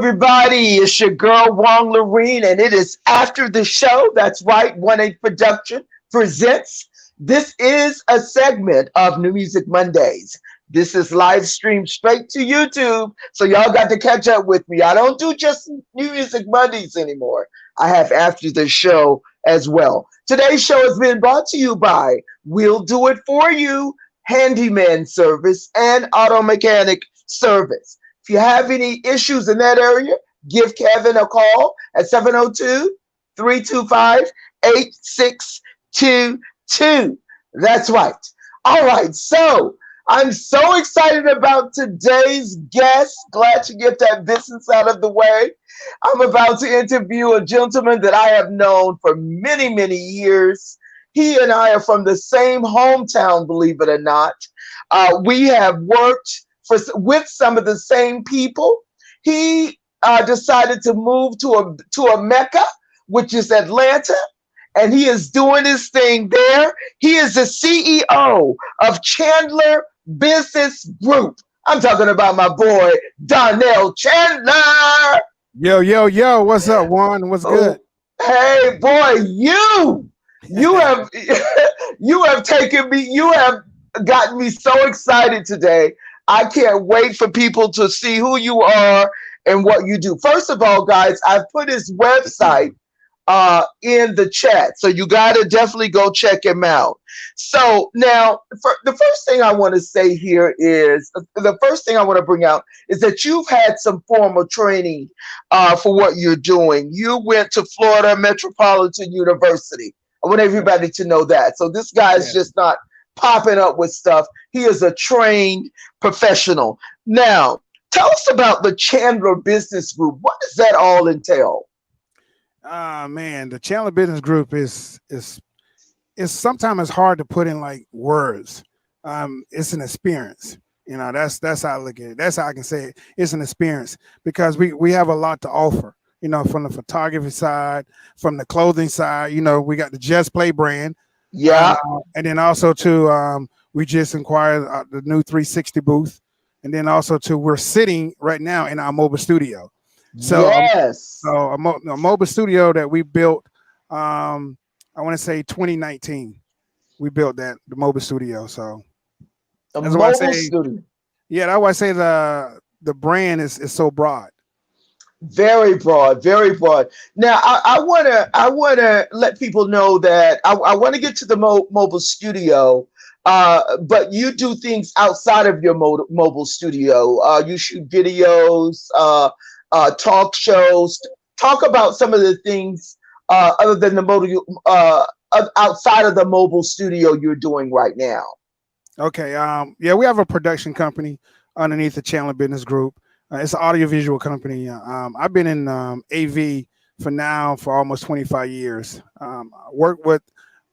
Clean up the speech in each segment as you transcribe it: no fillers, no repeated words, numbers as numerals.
everybody. It's your girl, Wong Lorene, and it is after the show. That's right. 1-8 Production presents. This is a segment of New Music Mondays. This is live streamed straight to YouTube. So y'all got to catch up with me. I don't do just New Music Mondays anymore. I have after the show as well. Today's show has been brought to you by We'll Do It For You, Handyman Service, and Auto Mechanic Service. If you have any issues in that area, give Kevin a call at 702-325-8622. That's right. All right. So I'm so excited about today's guest. Glad to get that business out of the way. I'm about to interview a gentleman that I have known for many, many years. He and I are from the same hometown, believe it or not. We have worked with some of the same people. He decided to move to a Mecca, which is Atlanta, and he is doing his thing there. He is the CEO of Chandler Business Group. I'm talking about my boy, Donnell Chandler. Yo, what's up, Juan? What's good? Hey, boy, you have you have gotten me so excited today. I can't wait for people to see who you are and what you do. First of all, guys, I've put his website in the chat, so you got to definitely go check him out. So now, the first thing I want to say here is, the first thing I want to bring out is that you've had some formal training for what you're doing. You went to Florida Metropolitan University. I want everybody to know that. So this guy's just not popping up with stuff. He is a trained professional. Now, tell us about the Chandler Business Group. What does that all entail? Man, the Chandler Business Group is sometimes it's hard to put in like words. It's an experience. You know, that's how I look at it. That's how I can say it. It's an experience because we have a lot to offer. You know, from the photography side, from the clothing side. You know, we got the Just Play brand. Yeah. And then also to we just acquired the new 360 booth, and then also to we're sitting right now in our mobile studio. So yes, a mobile studio that we built. I want to say 2019. We built the mobile studio. So that's why I say, studio. Yeah, that's why I say the brand is so broad. Very broad, very broad. Now, I wanna let people know that I want to get to the mobile studio, but you do things outside of your mobile studio. You shoot videos, talk shows. Talk about some of the things other than the mobile, outside of the mobile studio you're doing right now. Okay. Yeah, we have a production company underneath the Chandler Business Group. It's an audiovisual company. I've been in AV for almost 25 years. I worked with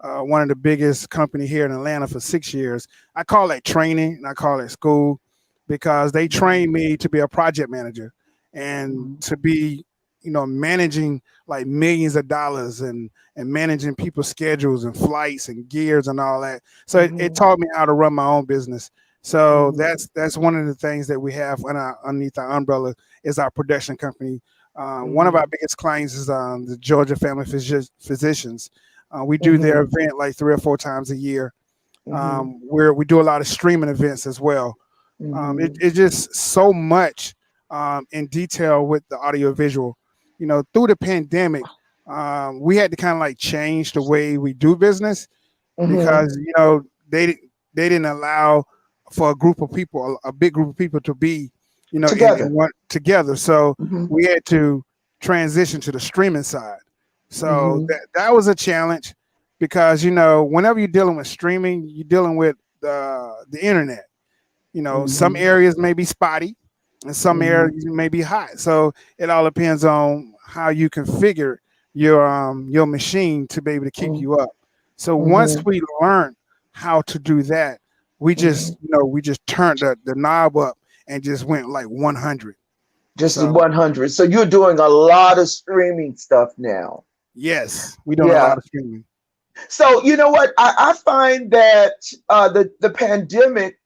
one of the biggest company here in Atlanta for 6 years. I call that training and I call it school because they trained me to be a project manager and to be, you know, managing like millions of dollars and managing people's schedules and flights and gears and all that. So it taught me how to run my own business. So that's one of the things that we have underneath our umbrella is our production company. One of our biggest clients is the Georgia Family Physicians. We do their event like 3 or 4 times a year, where we do a lot of streaming events as well. It's just so much in detail with the audio visual. You know, through the pandemic, we had to kind of like change the way we do business because, you know, they didn't allow for a group of people, a big group of people to be, you know, together. So we had to transition to the streaming side. So that was a challenge because, you know, whenever you're dealing with streaming, you're dealing with the internet. You know, some areas may be spotty and some areas may be hot. So it all depends on how you configure your machine to be able to keep you up. So once we learned how to do that, we just, you know, we just turned the knob up and just went like 100. Just 100. So you're doing a lot of streaming stuff now. Yes, we're doing a lot of streaming. So you know what? I find that the pandemic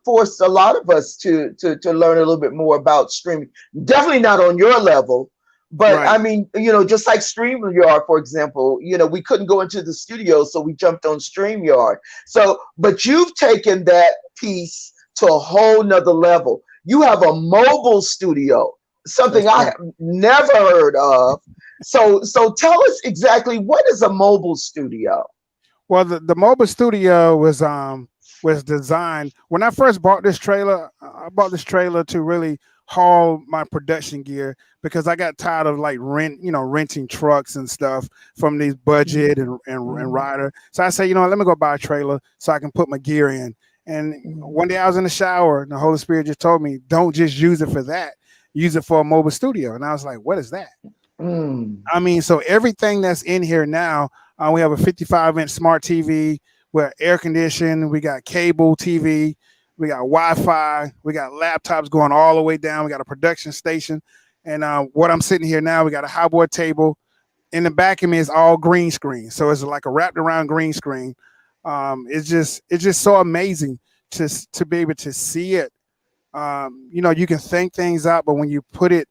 forced a lot of us to learn a little bit more about streaming. Definitely not on your level, but Right. I mean, just like StreamYard, for example, we couldn't go into the studio, so we jumped on StreamYard. So, but you've taken that piece to a whole nother level. You have a mobile studio, That's something I correct. have never heard of. So tell us exactly, what is a mobile studio? Well, the mobile studio was designed when I first bought this trailer. I bought this trailer to really haul my production gear because I got tired of like renting trucks and stuff from these budget and Mhm. rider. So I said, let me go buy a trailer so I can put my gear in. And one day I was in the shower and the Holy Spirit just told me, don't just use it for that. Use it for a mobile studio. And I was like, what is that? Mm. I mean, so everything that's in here now, we have a 55-inch smart TV, we're air conditioned, we got cable TV, we got Wi-Fi, we got laptops going all the way down, we got a production station, and what I'm sitting here now, we got a high board table. In the back of me is all green screen, so it's like a wrapped around green screen. It's just so amazing to be able to see it. You can think things out, but when you put it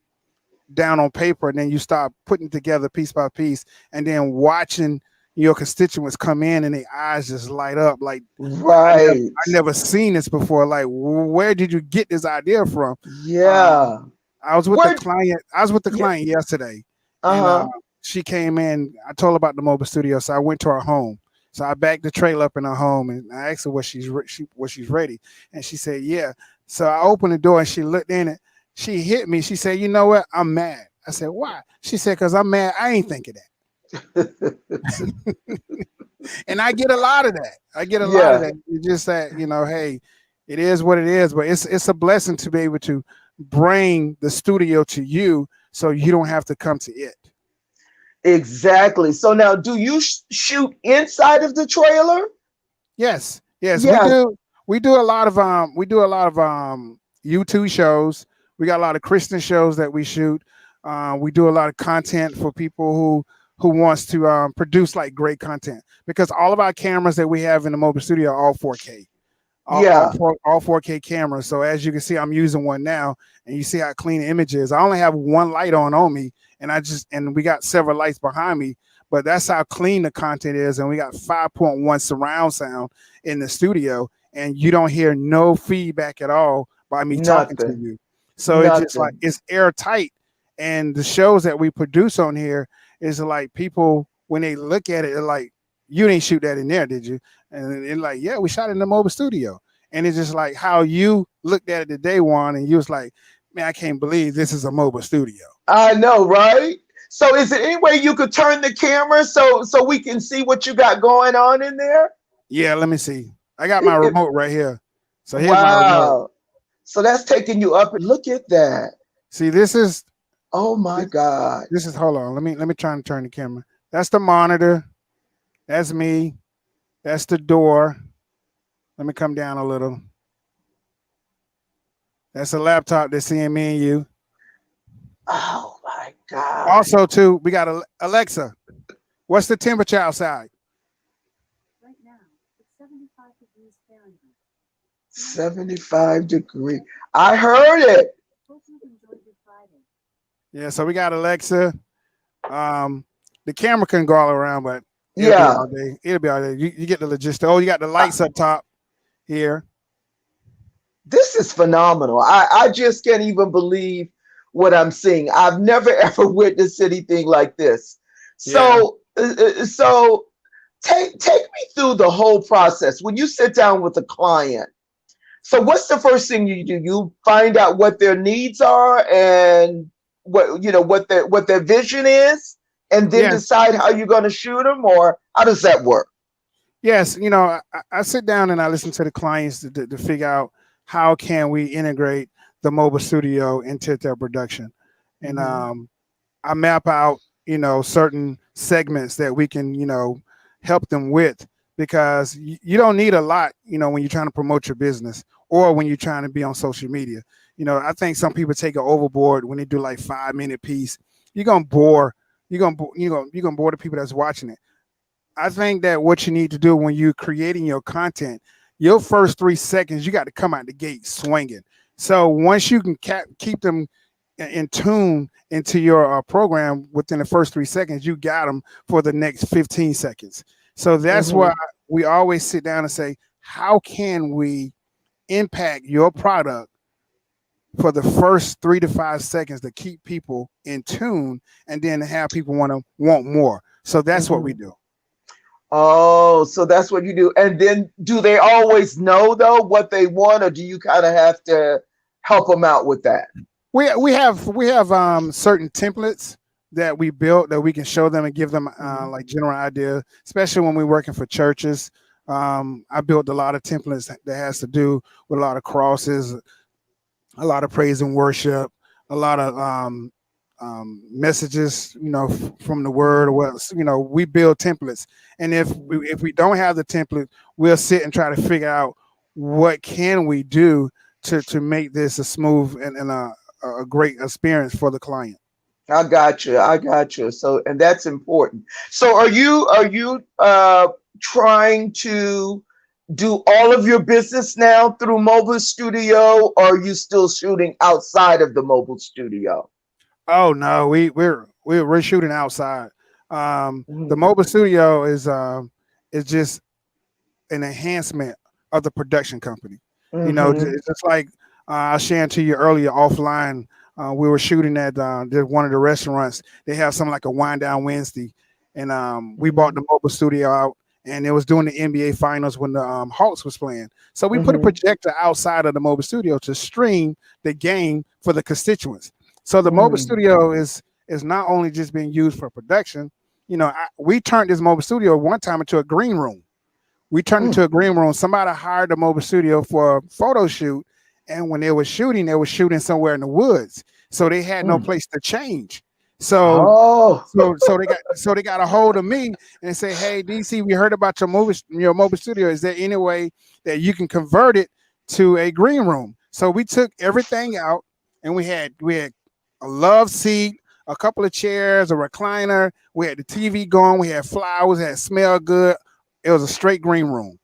down on paper and then you start putting together piece by piece and then watching your constituents come in and their eyes just light up like I Right. never seen this before. Like, where did you get this idea from? um, Yeah. I was with the Where? client I was with the Yeah. client yesterday, and Uh-huh. she came in. I told her about the mobile studio, so I went to her home. So I backed the trailer up in her home and I asked her what she's ready, and she said yeah. So I opened the door and she looked in it. She hit me. She said, "You know what? I'm mad." I said, "Why?" She said, "Cause I'm mad. I ain't thinking that." And I get a lot of that. I get a lot of Yeah. that. It's just that hey, it is what it is. But it's a blessing to be able to bring the studio to you, so you don't have to come to it. Exactly. So now, do you shoot inside of the trailer? Yes, yes, we Yeah. do. We do a lot of YouTube shows. We got a lot of Christian shows that we shoot. We do a lot of content for people who wants to produce like great content because all of our cameras that we have in the mobile studio are all 4K. Yeah. All 4K cameras. So as you can see, I'm using one now, and you see how clean the image is. I only have one light on me, and we got several lights behind me, but that's how clean the content is. And we got 5.1 surround sound in the studio, and you don't hear no feedback at all by me talking to Nothing. you. So it's just like Nothing. it's airtight. And the shows that we produce on here is like people when they look at it, they're like, "You didn't shoot that in there, did you?" And they're like, "Yeah, we shot it in the mobile studio." And it's just like how you looked at it the day one, and you was like, "Man, I can't believe this is a mobile studio." I know, right? So is there any way you could turn the camera so we can see what you got going on in there? Yeah, let me see. I got my It, remote right here. So here's my remote. wow. So that's taking you up. Look at that. See, this is Oh my this, God. this is hold on. Let me try and turn the camera. That's the monitor. That's me. That's the door. Let me come down a little. That's a laptop that's seeing me and you. Oh my God. Also, too, we got a Alexa. What's the temperature outside? 75 degrees. I heard it. Yeah, so we got Alexa. Um, the camera can go all around, but it'll be Yeah. all day. It'll be all day. You get the logistics. Oh, you got the Uh, lights up top here. this is phenomenal. I just can't even believe what I'm seeing. I've never ever witnessed anything like this. Yeah. So take me through the whole process when you sit down with a client. So what's the first thing you do? You find out what their needs are and what their vision is, and then Yes. decide how you're going to shoot them, or how does that work? Yes. I sit down and I listen to the clients to figure out how can we integrate the mobile studio into their production, and Hmm. I map out certain segments that we can help them with because you don't need a lot when you're trying to promote your business or when you're trying to be on social media. I think some people take it overboard when they do like 5 minute piece. You're gonna bore you're gonna bore the people that's watching it. I think that what you need to do when you're creating your content, your first 3 seconds, you got to come out the gate swinging. So once you can keep them in tune into your program within the first 3 seconds, you got them for the next 15 seconds. So that's why Mm-hmm. we always sit down and say, how can we impact your product for the first 3 to 5 seconds to keep people in tune, and then have people want more. So that's what we Mm-hmm. do. Oh, so that's what you do. And then do they always know though what they want, or do you kind of have to help them out with that? We have certain templates that we built that we can show them and give them Mhm. like general idea, especially when we're working for churches. I built a lot of templates that has to do with a lot of crosses, a lot of praise and worship, a lot of messages, from the word, or what, we build templates. And Mhm. if we don't have the template, we'll sit and try to figure out what can we do to make this a smooth and a great experience for the client. I got you. I got you. So, and that's important. So, are you trying to do all of your business now through mobile studio, or are you still shooting outside of the mobile studio? Oh no, we're shooting outside. The Mhm. mobile studio is just an enhancement of the production company. Mhm. It's just like I was sharing to you earlier offline. We were shooting at one of the restaurants. They have something like a wind down Wednesday, and we bought Mhm. the mobile studio out, and it was during the NBA finals when the Hawks was playing. So we put a Mhm. projector outside of the mobile studio to stream the game for the constituents. So the mobile Mhm. studio is not only just being used for production. We turned this mobile studio one time into a green room. We turned Mm. into a green room. Somebody hired the mobile studio for a photo shoot, and when they were shooting somewhere in the woods, so they had no Mm. place to change. So, Oh. so they got a hold of me and say, "Hey, DC, we heard about your mobile studio. Is there any way that you can convert it to a green room?" So we took everything out, and we had a love seat, a couple of chairs, a recliner. We had the TV going. We had flowers. It had smell good. It was a straight green room.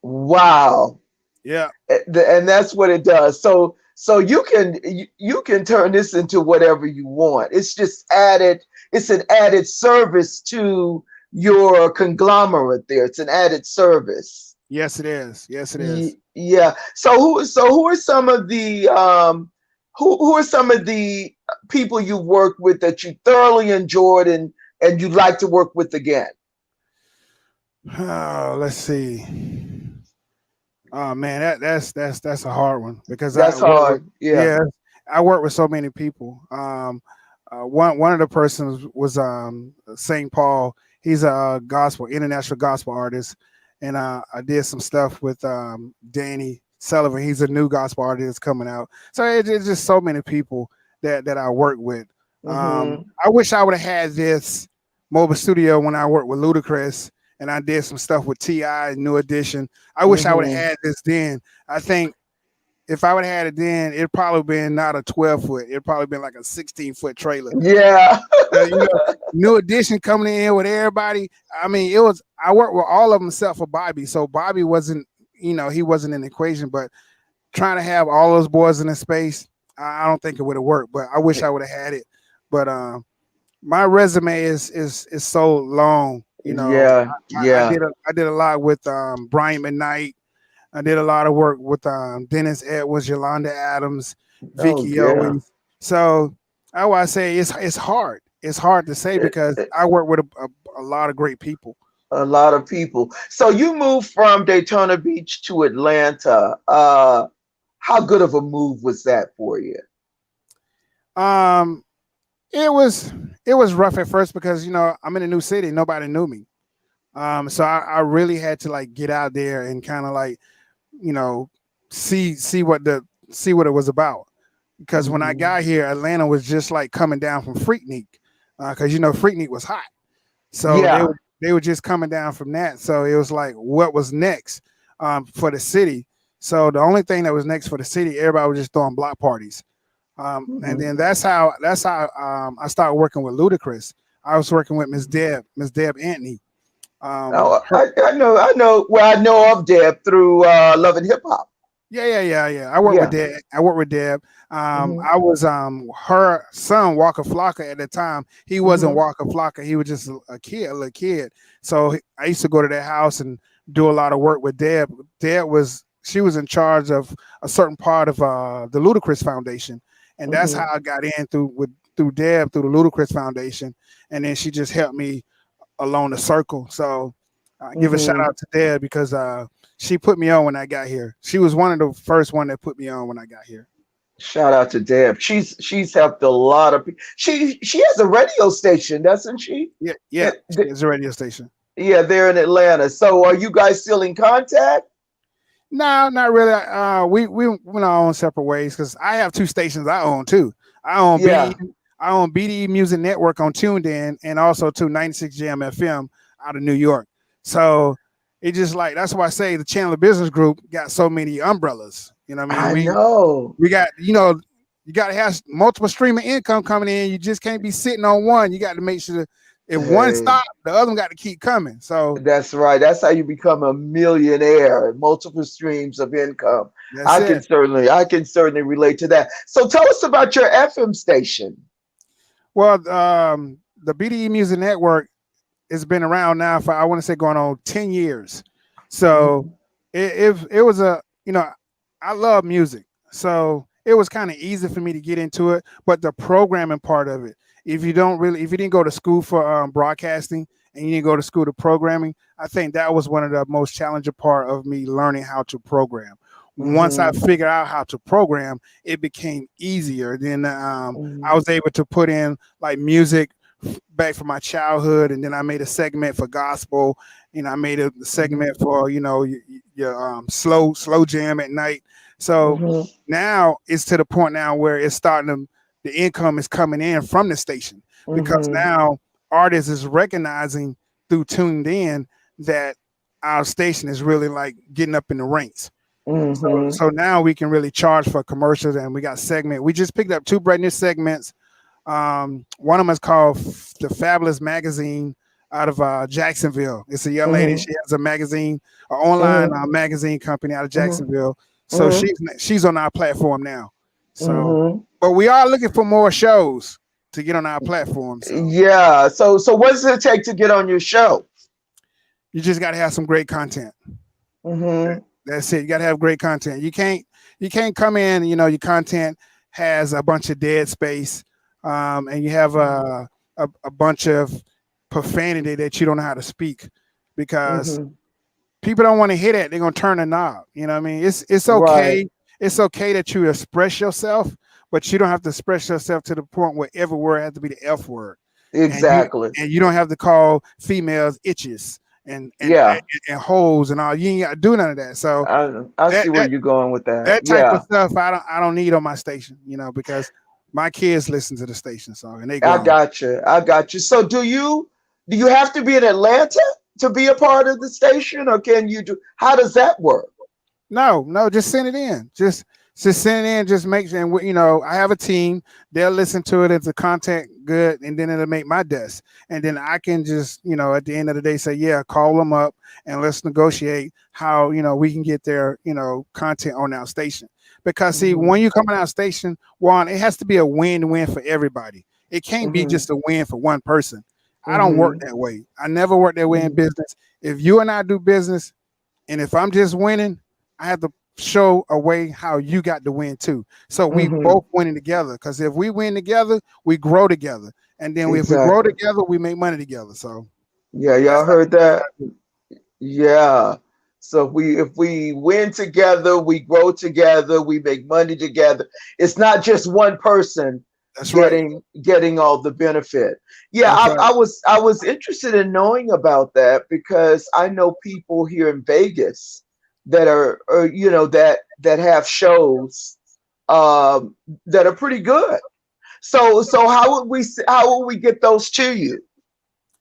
Wow. Yeah. And that's what it does. So you can turn this into whatever you want. It's just added. It's an added service to your conglomerate. There, it's an added service. Yes, it is. Yes, it is. Yeah. So who are some of the who are some of the people you worked with that you thoroughly enjoyed and you'd like to work with again? Oh, let's see. Oh man, that's a hard one because I That's work with hard. Yeah. yeah, I work with so many people. One of the persons was St. Paul. He's a gospel international gospel artist, and I did some stuff with Danny Sullivan. He's a new gospel artist coming out. So it's just so many people that I work with. Hmm. I wish I would have had this mobile studio when I worked with Ludacris, and I did some stuff with Ti New Edition. I wish I would have Hmm. had this then. I think if I would have had it then, it'd probably been not a 12 foot. It'd probably been like a 16-foot trailer. Yeah. You know, New Edition coming in with everybody. I mean, it was. I worked with all of them except for Bobby. So Bobby wasn't. He wasn't in the equation. But trying to have all those boys in the space, I don't think it would have worked. But I wish I would have had it. But my resume is so long. Yeah. I Yeah. did a lot with Brian McKnight. I did a lot of work with Dennis Edwards, Yolanda Adams, Oh Vicky yeah. Owens. So I would say it's hard. It's hard to say It, because it, I work with a lot of great people. a lot of people. So you moved from Daytona Beach to Atlanta. How good of a move was that for you? Um, it was rough at first because I'm in a new city, nobody knew me. So I really had to like get out there and kind of like you know see what it was about. Because when I Hmm. got here, Atlanta was just like coming down from Freaknik, because Freaknik was hot. So Yeah. they were just coming down from that. So it was like, what was next for the city? So the only thing that was next for the city, everybody was just throwing block parties. And Hmm. then that's how I started working with Ludacris. I was working with Miss Deb Anthony. Oh, Her, I know. Well, I know of Deb through Love and Hip Hop. yeah. I work with Yeah. Deb. I work with Deb. Hmm. I was her son, Walker Flocka, at the time. He wasn't Hmm. Walker Flocka. He was just a kid, a little kid. So I used to go to their house and do a lot of work with Deb. She was in charge of a certain part of the Ludacris Foundation, and that's how Hmm. I got in through Deb through the Ludacris Foundation, and then she just helped me along the circle. So give a shout Hmm. out to Deb because she put me on when I got here. She was one of the first one that put me on when I got here. Shout out to Deb. She's helped a lot of people. She has a radio station, doesn't she? Yeah. It, It's a radio station. yeah, they're in Atlanta. So are you guys still in contact? No, not really. We went our own separate ways because I have two stations I own too. I own Yeah. BDE. I own BDE Music Network on Tuned In, and also 296 Jam FM out of New York. So it just like that's why I say the Chandler Business Group got so many umbrellas. You know what I mean? I know. We got you got to have multiple streaming income coming in. You just can't be sitting on one. You got to make sure that if one Hey, stop, the other one got to keep coming. So that's right. That's how you become a millionaire. Multiple streams of income. that's it. I can certainly relate to that. So tell us about your FM station. Well, the BDE Music Network has been around now for I want to say going on 10 years. So Mhm. it was I love music. So it was kind of easy for me to get into it, but the programming part of it, if you didn't go to school for broadcasting and you didn't go to school to programming, I think that was one of the most challenging part of me learning how to program. Once I Mhm. figured out how to program, it became easier. Then I Mhm. was able to put in like music back from my childhood, and then I made a segment for gospel. I made a Mhm. segment for your slow jam at night. So Mhm. now it's to the point now where it's starting to the income is coming in from the station because Mhm. now artists is recognizing through Tuned In that our station is really like getting up in the ranks. Mhm. So now we can really charge for commercials, and we got segment. We just picked up two brand new segments. One of them is called the Fabulous Magazine out of Jacksonville. It's a young lady. Mhm. She has a magazine, an online Mhm. magazine company out of Mhm. Jacksonville. So Mhm. she's on our platform now. So, Mhm. but we are looking for more shows to get on our platform. So Yeah. So what does it take to get on your show? you just got to have some great content. Mhm. That's it. You got to have great content. You can't come in. Your content has a bunch of dead space, and you have a bunch of profanity that you don't know how to speak because Mhm. people don't want to hear that. They're gonna turn the knob. You know what I mean? It's Right. okay. It's okay that you express yourself, but you don't have to express yourself to the point where every word has to be the F word, and you Exactly. and you don't have to call females itches and and Yeah. and hoes and all. You ain't got to do none of that. So I that see where that you're going with that. that type of Yeah. stuff I don't need on my station, because my kids listen to the station, so and they I grown. got you. I got you. So do you have to be in Atlanta to be a part of the station, or can you do? How does that work? No, just send it in. Just send it in. Just make sure. And I have a team. They'll listen to it if the content good, and then it'll make my desk. And then I can just, at the end of the day, say, yeah, call them up and let's negotiate how we can get their content on our station. Because see, Hmm. when you come on our station, one, it has to be a win-win for everybody. It can't be Hmm. just a win for one person. I don't work Hmm. that way. I never work that way in Hmm. business. If you and I do business, and if I'm just winning, I have to show a way how you got to win too. So we Hmm. both winning together. Because if we win together, we grow together. And then if we grow Exactly. together, we make money together. So Yeah, that's y'all how, heard that's how that? I do it. Yeah. So if we win together, we grow together, we make money together. It's not just one person That's right. getting all the benefit. Yeah, That's I, right. I was I was interested in knowing about that because I know people here in Vegas that are that have shows that are pretty good. So how would we get those to you?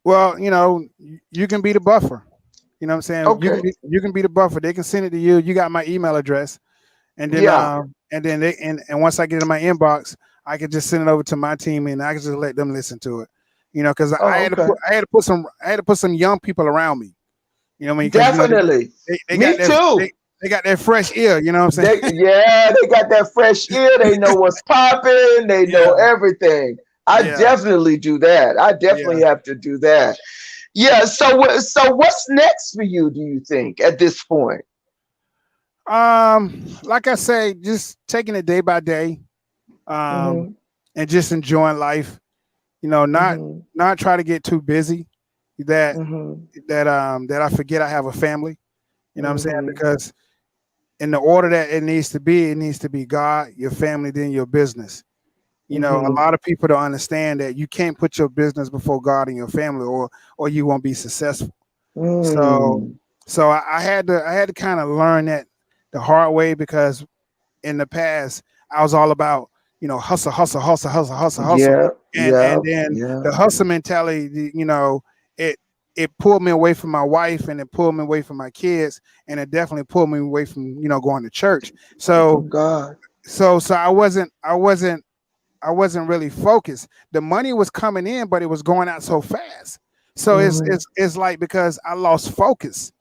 Well, you can be the buffer. You know what I'm saying? You can Okay. be the buffer. They can send it to you. You got my email address. Yeah. And then once I get it in my inbox, I can just send it over to my team and I can just let them listen to it. because I Oh, had to okay. I had to put some young people around me. You know what I mean? Because Definitely. they got Me too. they got that fresh ear. You know what I'm saying? They got that fresh ear. They know what's popping. They know Yeah, everything. I yeah, definitely do that. I definitely yeah. have to do that. Yeah. So what's next for you? Do you think at this point? Like I say, just taking it day by day, um, Hmm. and just enjoying life. Not Hmm. not try to get too busy that Hmm. that I forget I have a family. You know what I'm saying? Hmm. Because in the order that it needs to be God, your family, then your business. A Hmm. lot of people don't understand that you can't put your business before God and your family, or you won't be successful. So, Mm. I had to kind of learn that the hard way, because in the past I was all about hustle, hustle, hustle, hustle, hustle, hustle, Yeah. Yeah. and then Yeah. the hustle mentality, it it pulled me away from my wife, and it pulled me away from my kids, and it definitely pulled me away from going to church. So From God. I wasn't really focused. The money was coming in, but it was going out so fast. So Hmm. it's like, because I lost focus.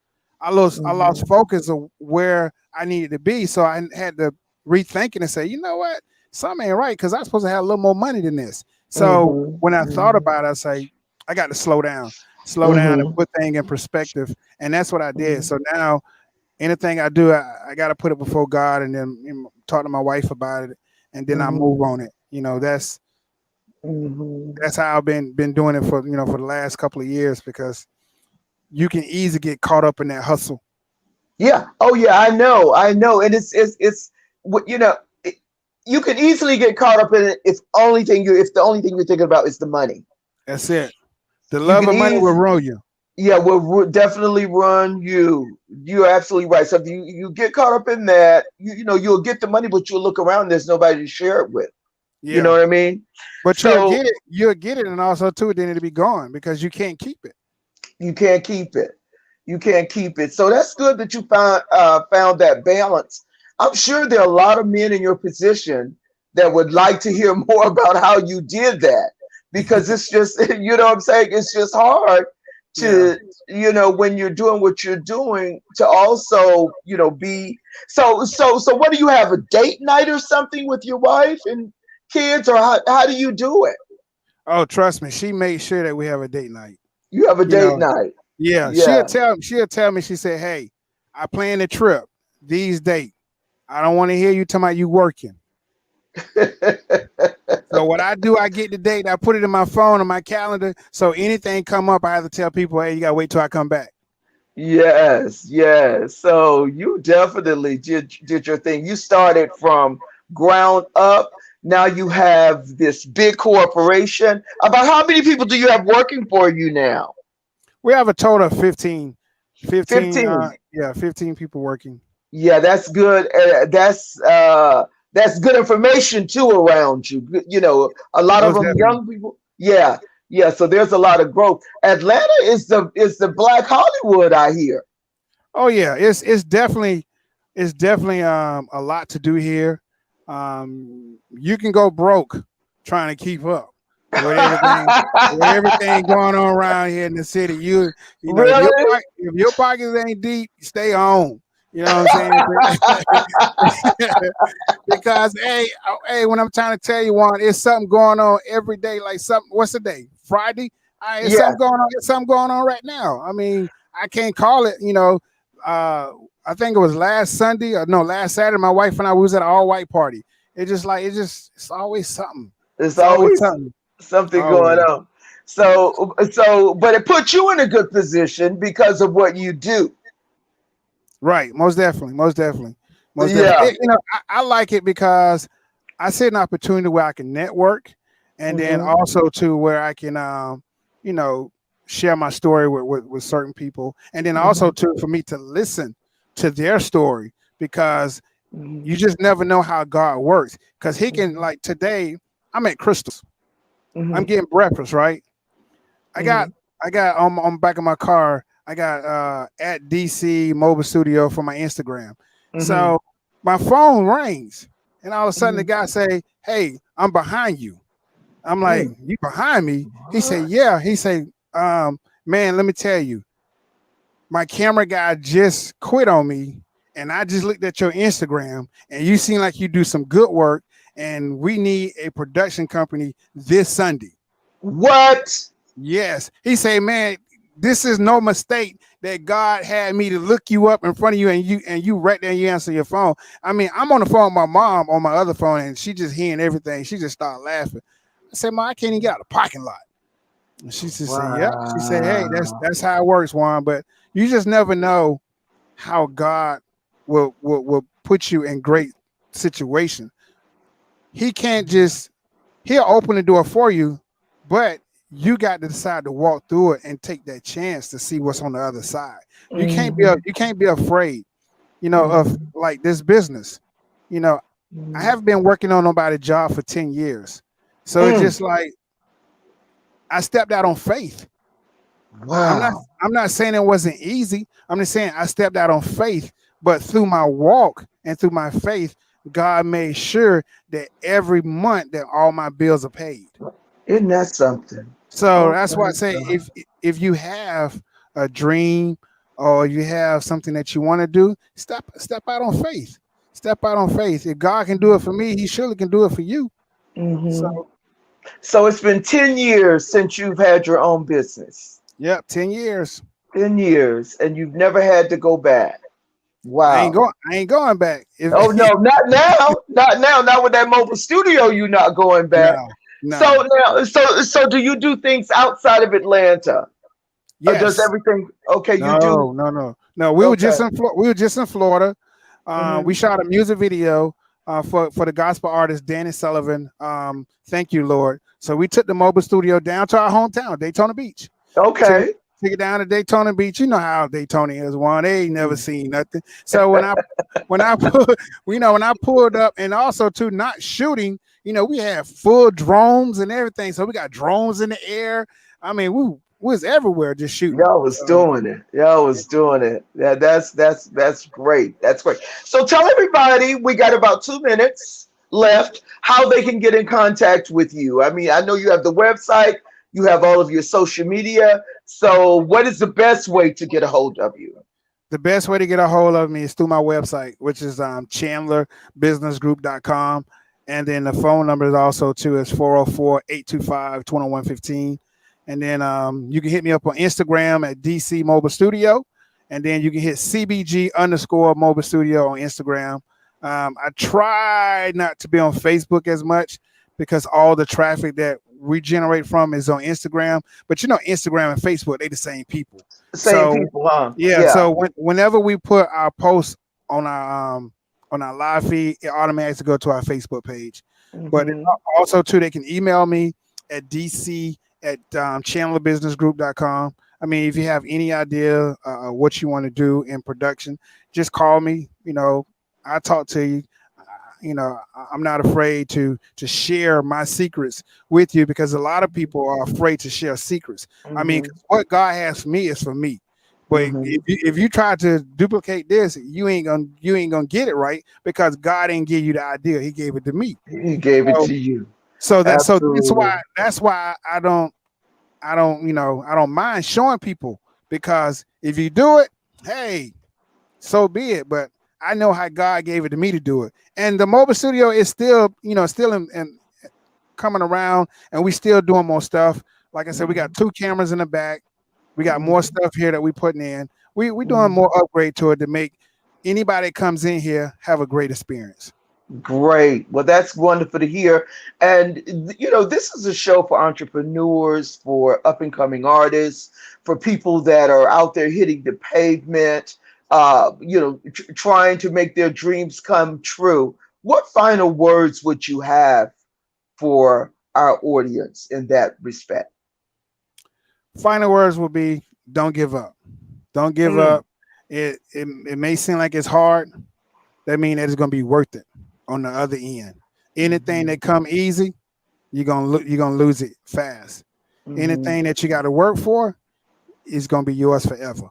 I lost Hmm. focus of where I needed to be. So I had to rethink it and say, you know what, something ain't right, because I'm supposed to have a little more money than this. So Hmm. when I thought Hmm. about it, I say, I got to slow down and Hmm. put things in perspective. And that's what I did. Hmm. So now anything I do, I got to put it before God, and then talk to my wife about it, and then I Hmm. move on it. Hmm. That's how I've been doing it for for the last couple of years, because you can easily get caught up in that hustle. Yeah. Oh, yeah. I know. I know. And it's you know. It, you can easily get caught up in it if the only thing you're thinking about is the money. That's it. The You love can of money will easily ruin you. Yeah, will definitely run you. You're absolutely right. So if you get caught up in that, you'll get the money, but you'll look around. There's nobody to share it with. You know Yeah, what I mean? but So you'll get it, and also too, then it'll be gone because you can't keep it. you can't keep it. You can't keep it. So that's good that you found that balance. I'm sure there are a lot of men in your position that would like to hear more about how you did that, because it's just you know what I'm saying. It's just hard Yeah. to when you're doing what you're doing to also be so. What do you have, a date night or something with your wife and kids, or how do you do it? Oh, trust me, she made sure that we have a date night. You have a You date know, night? yeah, Yeah. she'll tell me. She said, "Hey, I plan the trip these dates. I don't want to hear you talking about you working." So what I do, I get the date, I put it in my phone on my calendar. So anything come up, I have to tell people, "Hey, you gotta wait till I come back." Yes, yes. So you definitely did your thing. You started from ground up. Now you have this big corporation. About how many people do you have working for you now? We have a total of 15, 15. 15. Yeah, 15 people working. Yeah, that's good. That's good information too around you. A lot of Most them definitely. young people. Yeah, yeah. So there's a lot of growth. Atlanta is the Black Hollywood, I hear. Oh yeah, it's definitely a lot to do here. You can go broke trying to keep up with everything going on around here in the city. If Really? if your pockets ain't deep, stay home. You know what I'm saying? Because when I'm trying to tell you one, it's something going on every day. Like something. What's the day? Friday. All right, it's Yeah. something going on. It's something going on right now. I mean, I can't call it. Uh, I think it was last Sunday, or no, last Saturday. My wife and I, we was at an all white party. It's always something. It's It's always always something. something going Always. on. But it puts you in a good position because of what you do. Right. Most definitely. Most definitely. Most definitely. Yeah. I like it because I see an opportunity where I can network, and then Hmm. also to where I can, you know, share my story with certain people, and then also Hmm. to for me to listen to their story, because Hmm. you just never know how God works. Because He can, Hmm. like today, I'm at Crystals. I'm Hmm. getting breakfast, right? I got Hmm. on the back of my car, I got at DC Mobile Studio for my Instagram. Hmm. So my phone rings, and all of a sudden the Hmm. guy say, "Hey, I'm behind you." I'm like, you behind me? He said, yeah. He said, man, let me tell you, my camera guy just quit on me, and I just looked at your Instagram, and you seem like you do some good work, and we need a production company this Sunday. What? Yes. He said, man, this is no mistake that God had me to look you up in front of you, and you right there, you answer your phone. I mean, I'm on the phone with my mom on my other phone, and she just hearing everything. She just started laughing. I said, "Ma, I can't even get out of the parking lot." And she just said, "Yep." She said, "Hey, that's how it works, Juan. But you just never know how God will put you in great situation. He can't just he'll open the door for you, but you got to decide to walk through it and take that chance to see what's on the other side. You can't be afraid, of like this business. You know, I haven't been working on nobody's job for 10 years. So it's just like I stepped out on faith. Wow. I'm not saying it wasn't easy. I'm just saying I stepped out on faith, but through my walk and through my faith, God made sure that every month that all my bills are paid. Isn't that something? So Oh that's why my I say God. if you have a dream or you have something that you want to do, step out on faith. Step out on faith. If God can do it for me, He surely can do it for you. So So it's been 10 years since you've had your own business. yep, 10 years. 10 years, and you've never had to go back. Wow. I ain't going back. Oh no, not now. Not now. Not with that mobile studio, you're not going back. No, no. So now, so do you do things outside of Atlanta? Or does Yes. everything okay, you do No. We were okay. just in we were just in Florida. We hmm shot a music video for the gospel artist Danny Sullivan. Thank you, Lord. So we took the mobile studio down to our hometown, Daytona Beach. Took it, Okay. took it down to Daytona Beach. You know how Daytona is, one. They ain't never seen nothing. So when I put, when I pulled up, and also too not shooting, we had full drones and everything. So we got drones in the air. I mean, we was everywhere just shooting. Y'all was So doing it. Y'all was doing it. Yeah, that's great. That's great. So tell everybody we got about 2 minutes left how they can get in contact with you. I mean, I know you have the website, you have all of your social media. So what is the best way to get a hold of you? the best way to get a hold of me is through my website, which is chandlerbusinessgroup.com. And then the phone number is also too is 404-825-2115. And then you can hit me up on Instagram at DC Mobile Studio. And then you can hit CBG _ Mobile Studio on Instagram. I try not to be on Facebook as much because all the traffic that we generate from is on Instagram. But Instagram and Facebook, they the same people. Same So people, huh? yeah, Yeah. so whenever we put our posts on our live feed, it automatically go to our Facebook page. But hmm also too, they can email me at dc at chandlerbusinessgroup.com. I mean, if you have any idea what you want to do in production, just call me. I talk to you. I'm not afraid to share my secrets with you because a lot of people are afraid to share secrets. I mean, hmm 'cause what God has for me is for me. But hmm if you try to duplicate this, you ain't gonna get it right because God didn't give you the idea; He gave it to me. He gave it So, to you. so Absolutely. that's why I don't mind showing people because if you do it, hey, so be it. But I know how God gave it to me to do it, and the mobile studio is still still in coming around, and we still doing more stuff. Like I said, we got Mhm, 2 cameras in the back. We got more mhm, stuff here that we putting in. We doing mhm. more upgrade to it to make anybody that comes in here have a great experience. Great. Well, that's wonderful to hear. And, this is a show for entrepreneurs, for up and coming artists, for people that are out there hitting the pavement, trying to make their dreams come true. What final words would you have for our audience in that respect? Final words will be: don't give up. Don't give Mm, up. It may seem like it's hard. That means that it's gonna be worth it on the other end. Anything mhm, that come easy, you're gonna lose it fast. mhm. Anything that you got to work for is gonna be yours forever.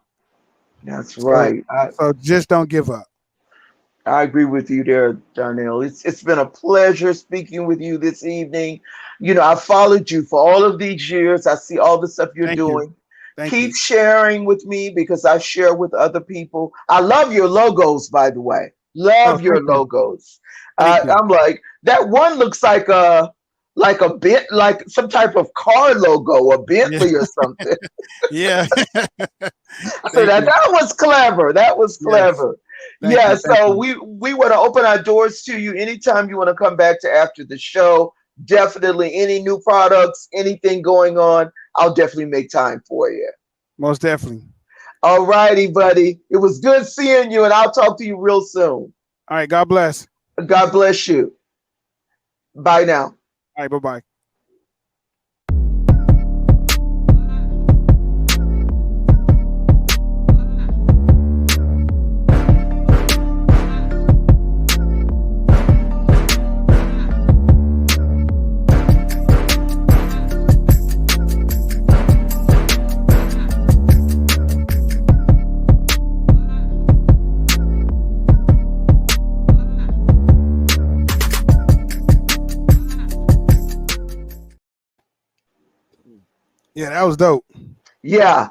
That's So right. so just don't give up. I agree with you there, Donnell. It's been a pleasure speaking with you this evening. You know, I followed you for all of these years. I see all the stuff you're Thank you. doing. Thank Keep you. sharing with me because I share with other people. I love your logos, by the way. Oh, Love your thank you. logos. Thank you. I'm like that one looks like a bit like some type of car logo, a Yeah. Bentley or something. Yeah. I said Thank that you. that was clever. That was Yes. clever. Thank Yeah, you. Thank so you. we want to open our doors to you anytime you want to come back to after the show. Definitely any new products, anything going on, I'll definitely make time for you. Most definitely. All righty, buddy. It was good seeing you, and I'll talk to you real soon. All right. God bless. God bless you. Bye now. All right. Bye bye. Yeah, that was dope. Yeah.